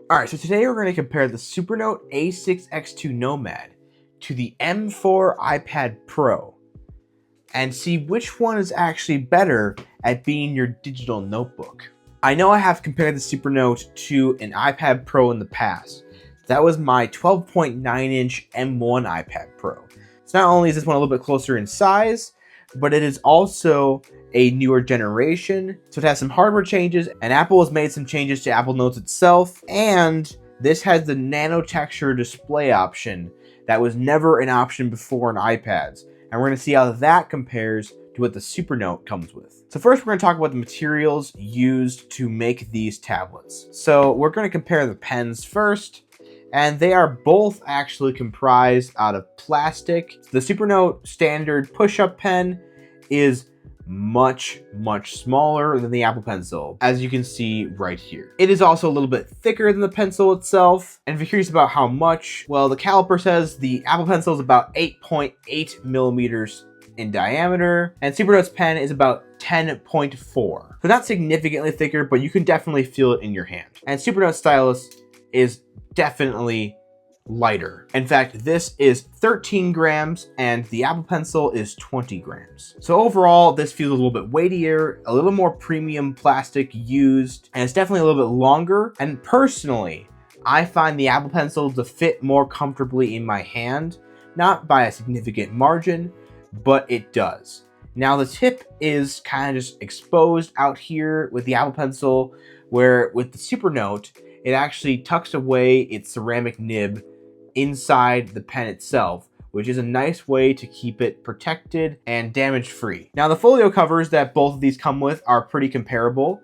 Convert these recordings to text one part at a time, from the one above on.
Alright, so today we're going to compare the Supernote A6X2 Nomad to the M4 iPad Pro and see which one is actually better at being your digital notebook. I know I have compared the Supernote to an iPad Pro in the past. That was my 12.9-inch M1 iPad Pro. So not only is this one a little bit closer in size, but it is also a newer generation, so it has some hardware changes, and Apple has made some changes to Apple Notes itself, and this has the Nano-Texture display option that was never an option before on iPads, and we're going to see how that compares to what the Supernote comes with. So first we're going to talk about the materials used to make these tablets. So we're going to compare the pens first, and they are both actually comprised out of plastic. The Supernote standard push-up pen is much smaller than the Apple Pencil, as you can see right here. It is also a little bit thicker than the pencil itself, and if you're curious about how much, well, the caliper says the Apple Pencil is about 8.8 millimeters in diameter, and Supernote's pen is about 10.4. So not significantly thicker, but you can definitely feel it in your hand. And Supernote stylus is definitely lighter. In fact, this is 13 grams and the Apple Pencil is 20 grams. So overall, this feels a little bit weightier, a little more premium plastic used, and it's definitely a little bit longer. And personally, I find the Apple Pencil to fit more comfortably in my hand, not by a significant margin, but it does. Now the tip is kind of just exposed out here with the Apple Pencil, where with the Supernote, it actually tucks away its ceramic nib inside the pen itself, which is a nice way to keep it protected and damage-free. Now the folio covers that both of these come with are pretty comparable.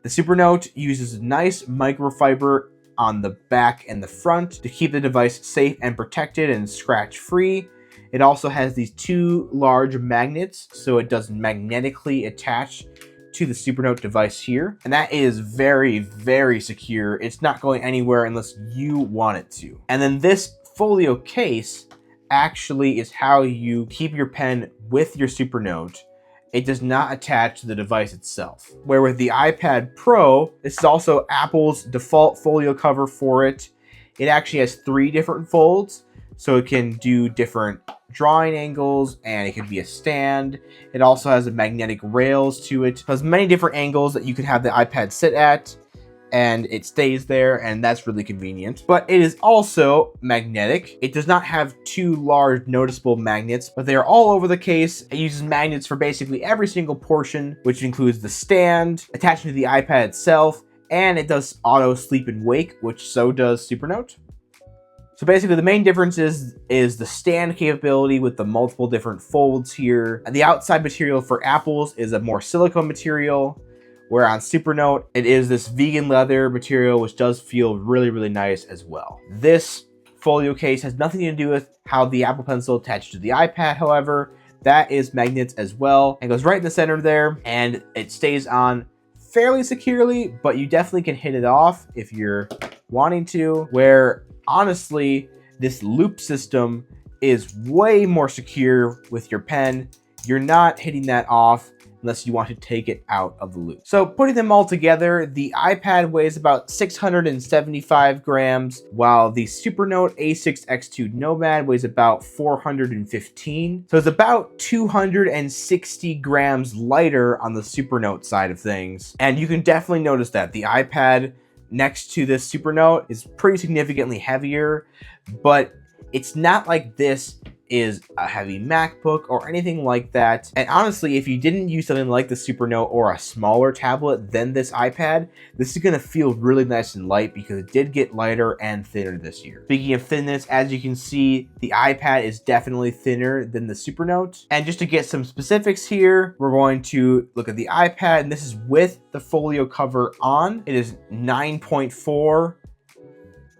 The Supernote uses nice microfiber on the back and the front to keep the device safe and protected and scratch-free. It also has these two large magnets, so it does magnetically attach to the Supernote device here, and that is very secure. It's not going anywhere unless you want it to. And then this folio case actually is how you keep your pen with your Supernote. It does not attach to the device itself. Where with the iPad Pro, this is also Apple's default folio cover for it. It actually has 3 different folds, so it can do different drawing angles, and it could be a stand. It also has a magnetic rails to it. It has many different angles that you could have the iPad sit at, and it stays there, and that's really convenient. But it is also magnetic. It does not have 2 large noticeable magnets, but they are all over the case. It uses magnets for basically every single portion, which includes the stand, attaching to the iPad itself, and it does auto sleep and wake, which so does Supernote. So basically the main difference is the stand capability with the multiple different folds here. And the outside material for Apple's is a more silicone material, where on Supernote, it is this vegan leather material, which does feel really nice as well. This folio case has nothing to do with how the Apple Pencil attached to the iPad, however. That is magnets as well, and goes right in the center there, and it stays on fairly securely, but you definitely can hit it off if you're wanting to, where honestly, this loop system is way more secure with your pen. You're not hitting that off unless you want to take it out of the loop. So putting them all together, the iPad weighs about 675 grams, while the Supernote A6X2 Nomad weighs about 415. So it's about 260 grams lighter on the Supernote side of things. And you can definitely notice that the iPad next to this Supernote is pretty significantly heavier, but it's not like this is a heavy MacBook or anything like that. And honestly, if you didn't use something like the Supernote or a smaller tablet than this iPad, this is gonna feel really nice and light because it did get lighter and thinner this year. Speaking of thinness, as you can see, the iPad is definitely thinner than the Supernote. And just to get some specifics here, we're going to look at the iPad, and this is with the folio cover on. It is 9.4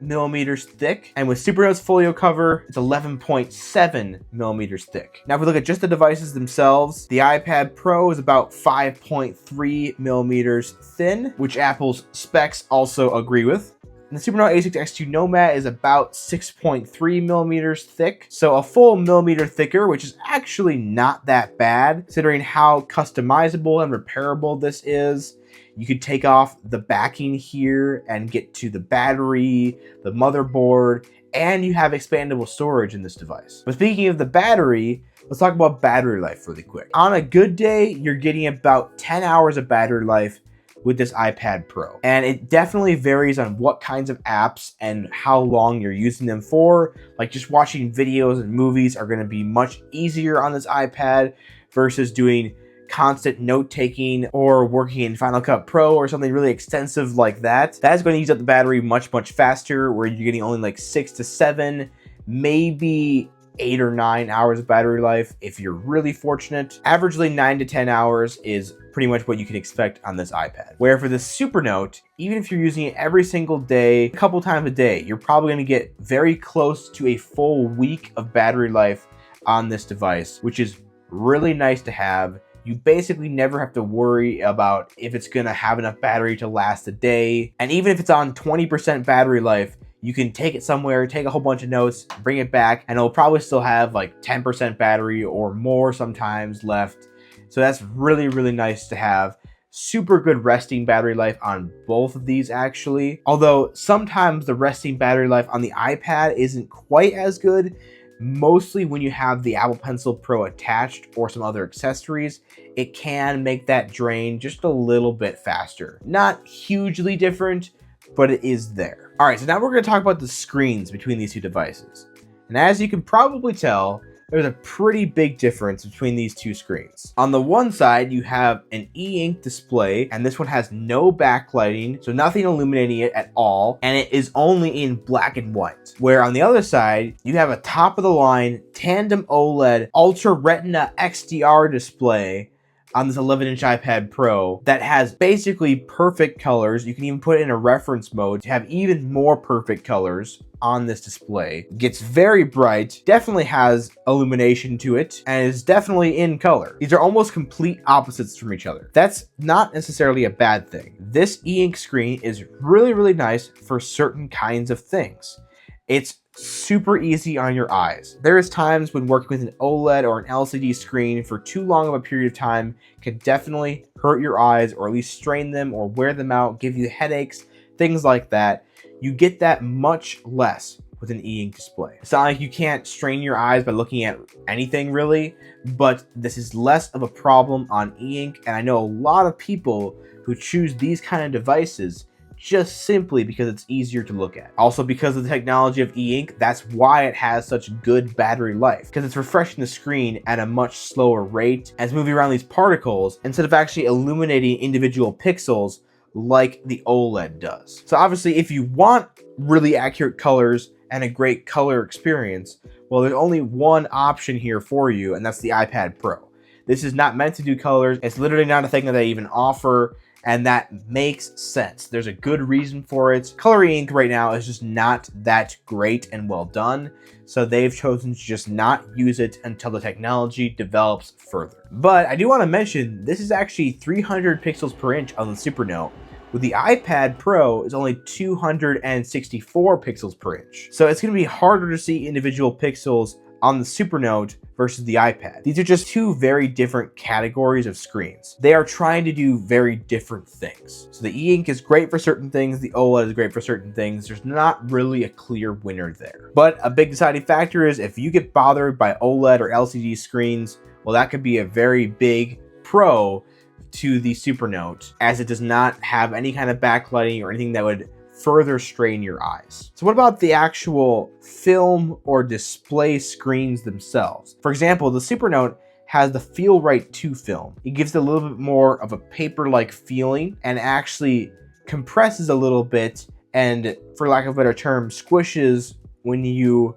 millimeters thick, and with Supernote's folio cover, it's 11.7 millimeters thick. Now if we look at just the devices themselves, the iPad Pro is about 5.3 millimeters thin, which Apple's specs also agree with. And the Supernote A6X2 Nomad is about 6.3 millimeters thick, so a full millimeter thicker, which is actually not that bad considering how customizable and repairable this is. You could take off the backing here and get to the battery, the motherboard, and you have expandable storage in this device. But speaking of the battery, let's talk about battery life really quick. On a good day, you're getting about 10 hours of battery life with this iPad Pro. And it definitely varies on what kinds of apps and how long you're using them for. Like just watching videos and movies are gonna be much easier on this iPad versus doing constant note-taking or working in Final Cut Pro or something really extensive like that. That is going to use up the battery much faster, where you're getting only like 6 to 7, maybe 8 or 9 hours of battery life if you're really fortunate. Averagely 9 to 10 hours is pretty much what you can expect on this iPad. Where for the Supernote, even if you're using it every single day, a couple times a day, you're probably going to get very close to a full week of battery life on this device, which is really nice to have. You basically never have to worry about if it's gonna have enough battery to last a day. And even if it's on 20% battery life, you can take it somewhere, take a whole bunch of notes, bring it back, and it'll probably still have like 10% battery or more sometimes left. So that's really nice to have. Super good resting battery life on both of these actually. Although sometimes the resting battery life on the iPad isn't quite as good, mostly when you have the Apple Pencil Pro attached or some other accessories. It can make that drain just a little bit faster. Not hugely different, but it is there. All right, so now we're gonna talk about the screens between these two devices. And as you can probably tell, there's a pretty big difference between these two screens. On the one side, you have an e-ink display, and this one has no backlighting, so nothing illuminating it at all, and it is only in black and white. Where on the other side, you have a top-of-the-line tandem OLED Ultra Retina XDR display on this 11-inch iPad Pro that has basically perfect colors. You can even put it in a reference mode to have even more perfect colors on this display. Gets very bright, definitely has illumination to it, and is definitely in color. These are almost complete opposites from each other. That's not necessarily a bad thing. This e-ink screen is really nice for certain kinds of things. It's super easy on your eyes. There is times when working with an OLED or an LCD screen for too long of a period of time can definitely hurt your eyes, or at least strain them or wear them out, give you headaches, things like that. You get that much less with an e-ink display. It's not like you can't strain your eyes by looking at anything really, but this is less of a problem on e-ink, and I know a lot of people who choose these kind of devices just simply because it's easier to look at. Also, because of the technology of e-ink, that's why it has such good battery life, because it's refreshing the screen at a much slower rate and it's moving around these particles instead of actually illuminating individual pixels like the OLED does. So obviously, if you want really accurate colors and a great color experience, well, there's only one option here for you, and that's the iPad Pro. This is not meant to do colors. It's literally not a thing that they even offer, and that makes sense. There's a good reason for it. Color ink right now is just not that great and well done, so they've chosen to just not use it until the technology develops further. But I do want to mention, this is actually 300 pixels per inch on the Supernote. With the iPad Pro, it's only 264 pixels per inch. So it's going to be harder to see individual pixels on the Supernote versus the iPad. These are just two very different categories of screens. They are trying to do very different things. So the e-ink is great for certain things, the OLED is great for certain things. There's not really a clear winner there. But a big deciding factor is if you get bothered by OLED or LCD screens, well, that could be a very big pro to the Supernote, as it does not have any kind of backlighting or anything that would further strain your eyes. So what about the actual film or display screens themselves? For example, the Supernote has the Feelwrite 2 film. It gives it a little bit more of a paper-like feeling and actually compresses a little bit and, for lack of a better term, squishes when you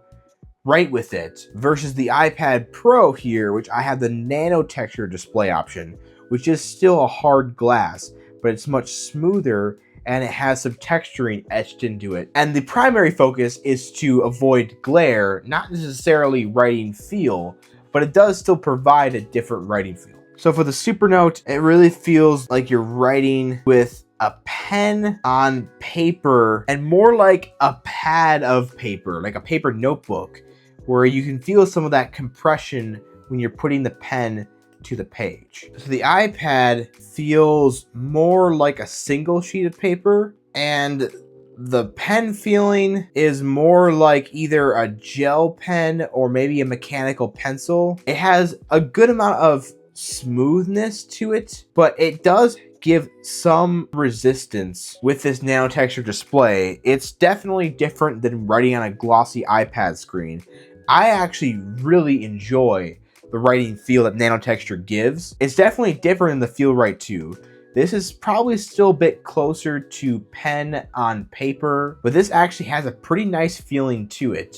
write with it, versus the iPad Pro here, which I have the Nano-Texture display option, which is still a hard glass, but it's much smoother and it has some texturing etched into it. And the primary focus is to avoid glare, not necessarily writing feel, but it does still provide a different writing feel. So for the Supernote, it really feels like you're writing with a pen on paper, and more like a pad of paper, like a paper notebook, where you can feel some of that compression when you're putting the pen to the page. So the iPad feels more like a single sheet of paper, and the pen feeling is more like either a gel pen or maybe a mechanical pencil. It has a good amount of smoothness to it, but it does give some resistance with this Nano-Texture display. It's definitely different than writing on a glossy iPad screen. I actually really enjoy the writing feel that Nano-Texture gives. It's definitely different than the Feelwrite 2. This is probably still a bit closer to pen on paper, but this actually has a pretty nice feeling to it.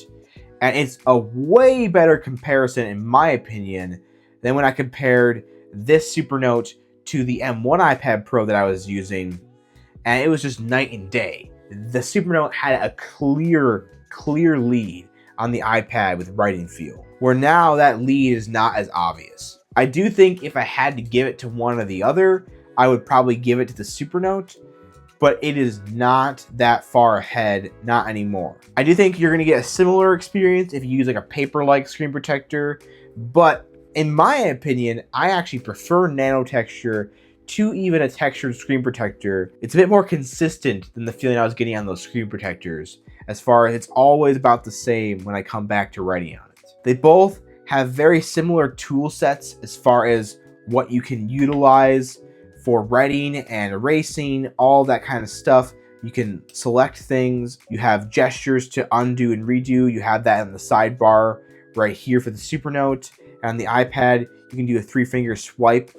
And it's a way better comparison, in my opinion, than when I compared this Supernote to the M1 iPad Pro that I was using. And it was just night and day. The Supernote had a clear lead on the iPad with writing feel, where now that lead is not as obvious. I do think if I had to give it to one or the other, I would probably give it to the Supernote, but it is not that far ahead, not anymore. I do think you're gonna get a similar experience if you use like a paper-like screen protector, but in my opinion, I actually prefer Nano-Texture to even a textured screen protector. It's a bit more consistent than the feeling I was getting on those screen protectors, as far as it's always about the same when I come back to writing on it. They both have very similar tool sets as far as what you can utilize for writing and erasing, all that kind of stuff. You can select things. You have gestures to undo and redo. You have that in the sidebar right here for the Supernote. And on the iPad, you can do a 3-finger swipe.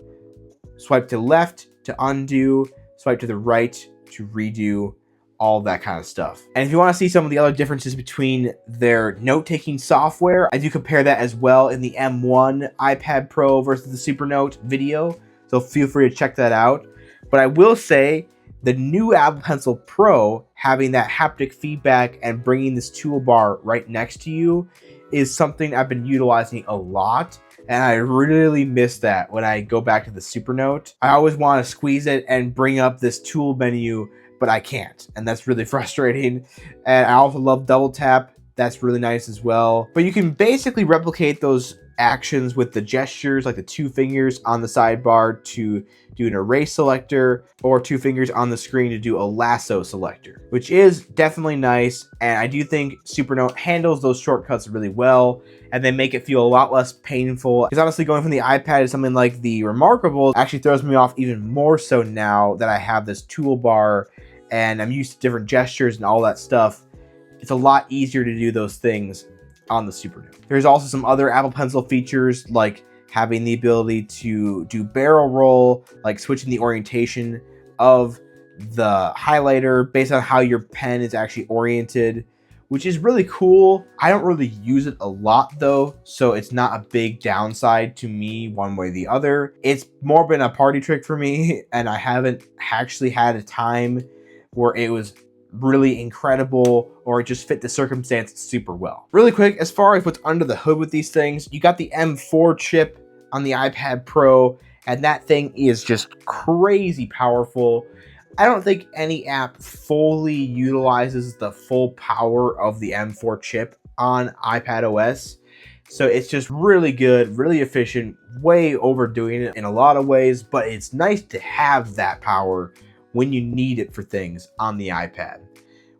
Swipe to the left to undo, swipe to the right to redo, all that kind of stuff. And if you want to see some of the other differences between their note-taking software, I do compare that as well in the M1 iPad Pro versus the Supernote video. So feel free to check that out. But I will say the new Apple Pencil Pro having that haptic feedback and bringing this toolbar right next to you is something I've been utilizing a lot. And I really miss that when I go back to the Supernote. I always want to squeeze it and bring up this tool menu, but I can't. And that's really frustrating. And I also love double tap. That's really nice as well. But you can basically replicate those actions with the gestures, like the 2 fingers on the sidebar to do an erase selector, or 2 fingers on the screen to do a lasso selector, which is definitely nice. And I do think Supernote handles those shortcuts really well, and they make it feel a lot less painful. Because honestly, going from the iPad to something like the Remarkable actually throws me off even more so now that I have this toolbar and I'm used to different gestures and all that stuff. It's a lot easier to do those things on the Supernote. There's also some other Apple Pencil features, like having the ability to do barrel roll, like switching the orientation of the highlighter based on how your pen is actually oriented, which is really cool. I don't really use it a lot though, so it's not a big downside to me one way or the other. It's more been a party trick for me, and I haven't actually had a time where it was really incredible or it just fit the circumstance super well. Really quick, as far as what's under the hood with these things, you got the M4 chip on the iPad Pro, and that thing is just crazy powerful. I don't think any app fully utilizes the full power of the M4 chip on iPad OS. So it's just really good, really efficient, way overdoing it in a lot of ways, but it's nice to have that power when you need it for things on the iPad.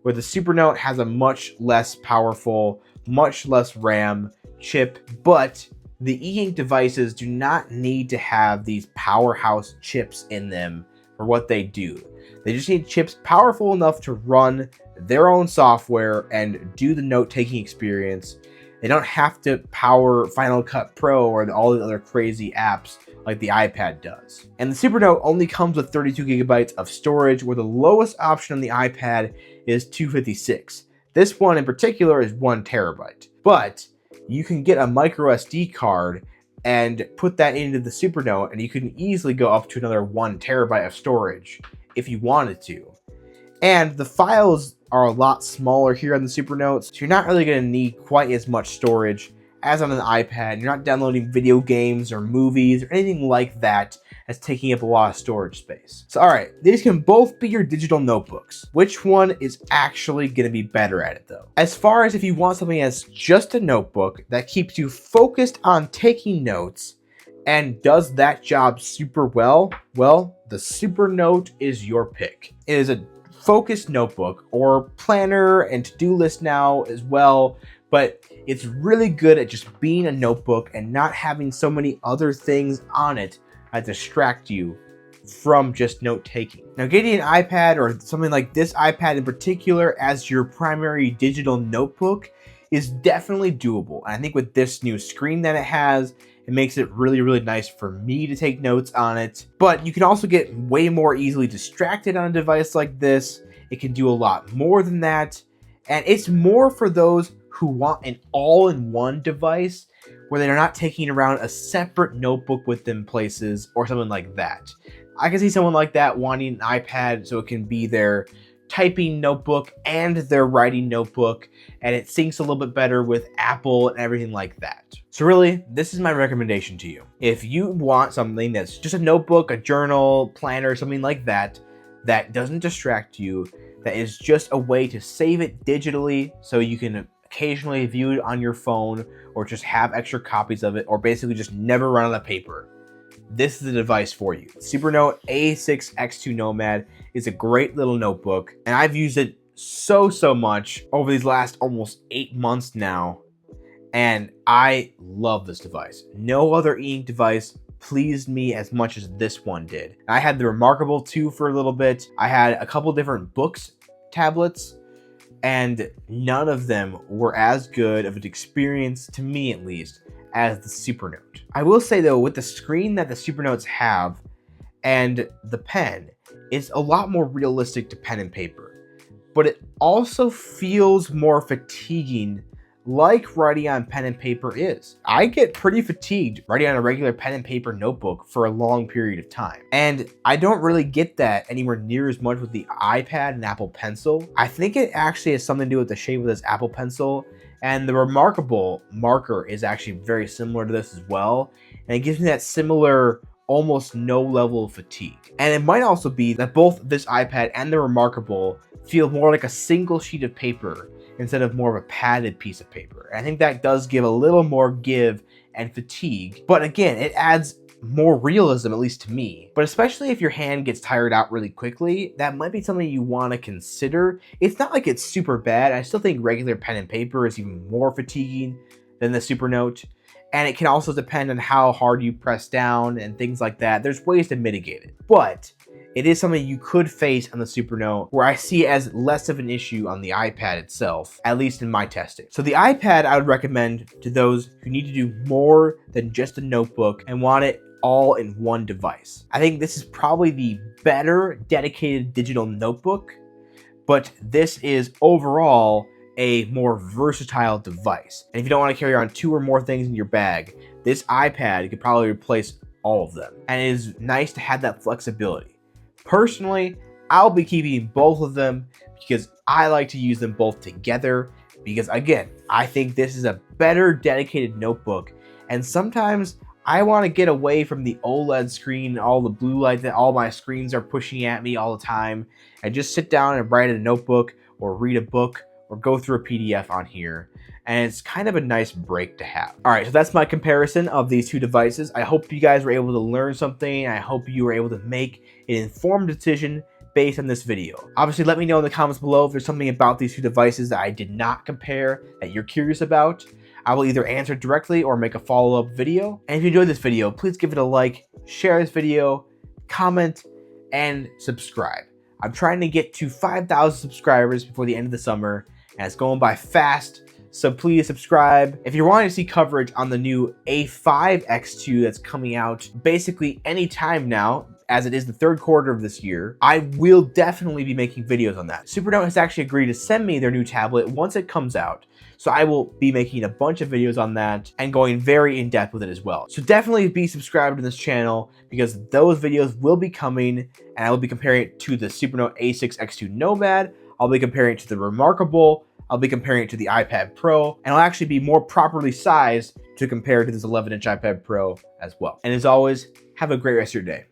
Where the Supernote has a much less powerful, much less RAM chip, but the e-ink devices do not need to have these powerhouse chips in them for what they do. They just need chips powerful enough to run their own software and do the note-taking experience. They don't have to power Final Cut Pro or all the other crazy apps like the iPad does. And the Supernote only comes with 32 gigabytes of storage, where the lowest option on the iPad is 256. This one in particular is 1 terabyte. But you can get a micro SD card and put that into the Supernote, and you can easily go up to another 1 terabyte of storage if you wanted to. And the files are a lot smaller here on the Supernote, so you're not really going to need quite as much storage as on an iPad. You're not downloading video games or movies or anything like that that's taking up a lot of storage space. So alright, these can both be your digital notebooks. Which one is actually going to be better at it though? As far as if you want something as just a notebook that keeps you focused on taking notes and does that job super well, well, the Supernote is your pick. It is a focused notebook or planner and to-do list now as well, but it's really good at just being a notebook and not having so many other things on it that distract you from just note-taking. Now, getting an iPad or something like this iPad in particular as your primary digital notebook is definitely doable. And I think with this new screen that it has, it makes it really, really nice for me to take notes on it. But you can also get way more easily distracted on a device like this. It can do a lot more than that. And it's more for those who want an all-in-one device where they're not taking around a separate notebook with them places or something like that. I can see someone like that wanting an iPad so it can be their typing notebook and their writing notebook, and it syncs a little bit better with Apple and everything like that. So really, this is my recommendation to you. If you want something that's just a notebook, a journal, planner, something like that, that doesn't distract you, that is just a way to save it digitally so you can occasionally view it on your phone or just have extra copies of it or basically just never run out of paper, this is the device for you. Supernote A6X2 Nomad is a great little notebook, and I've used it so much over these last almost 8 months now, and I love this device. No other e-ink device pleased me as much as this one did. I had the Remarkable 2 for a little bit. I had a couple different books, tablets, and none of them were as good of an experience, to me at least, as the Supernote. I will say though, with the screen that the Supernotes have and the pen, it's a lot more realistic to pen and paper, but it also feels more fatiguing like writing on pen and paper is. I get pretty fatigued writing on a regular pen and paper notebook for a long period of time. And I don't really get that anywhere near as much with the iPad and Apple Pencil. I think it actually has something to do with the shape of this Apple Pencil, and the Remarkable marker is actually very similar to this as well. And it gives me that similar, almost no level of fatigue. And it might also be that both this iPad and the Remarkable feel more like a single sheet of paper instead of more of a padded piece of paper. And I think that does give a little more give and fatigue. But again, it adds more realism, at least to me. But especially if your hand gets tired out really quickly, that might be something you want to consider. It's not like it's super bad. I still think regular pen and paper is even more fatiguing than the Supernote. And it can also depend on how hard you press down and things like that. There's ways to mitigate it. But it is something you could face on the Supernote, where I see it as less of an issue on the iPad itself, at least in my testing. So the iPad I would recommend to those who need to do more than just a notebook and want it all in one device. I think this is probably the better dedicated digital notebook, but this is overall a more versatile device. And if you don't want to carry on 2 or more things in your bag, this iPad could probably replace all of them. And it is nice to have that flexibility. Personally, I'll be keeping both of them because I like to use them both together because, again, I think this is a better dedicated notebook, and sometimes I want to get away from the OLED screen and all the blue light that all my screens are pushing at me all the time and just sit down and write in a notebook or read a book or go through a PDF on here. And it's kind of a nice break to have. All right, so that's my comparison of these two devices. I hope you guys were able to learn something. I hope you were able to make an informed decision based on this video. Obviously, let me know in the comments below if there's something about these two devices that I did not compare that you're curious about. I will either answer directly or make a follow-up video. And if you enjoyed this video, please give it a like, share this video, comment, and subscribe. I'm trying to get to 5,000 subscribers before the end of the summer, and it's going by fast. So please subscribe. If you're wanting to see coverage on the new A5X2 that's coming out basically any time now, as it is the 3rd quarter of this year, I will definitely be making videos on that. Supernote has actually agreed to send me their new tablet once it comes out. So I will be making a bunch of videos on that and going very in depth with it as well. So definitely be subscribed to this channel because those videos will be coming, and I will be comparing it to the Supernote A6X2 Nomad. I'll be comparing it to the Remarkable. I'll be comparing it to the iPad Pro, and I'll actually be more properly sized to compare to this 11-inch iPad Pro as well. And as always, have a great rest of your day.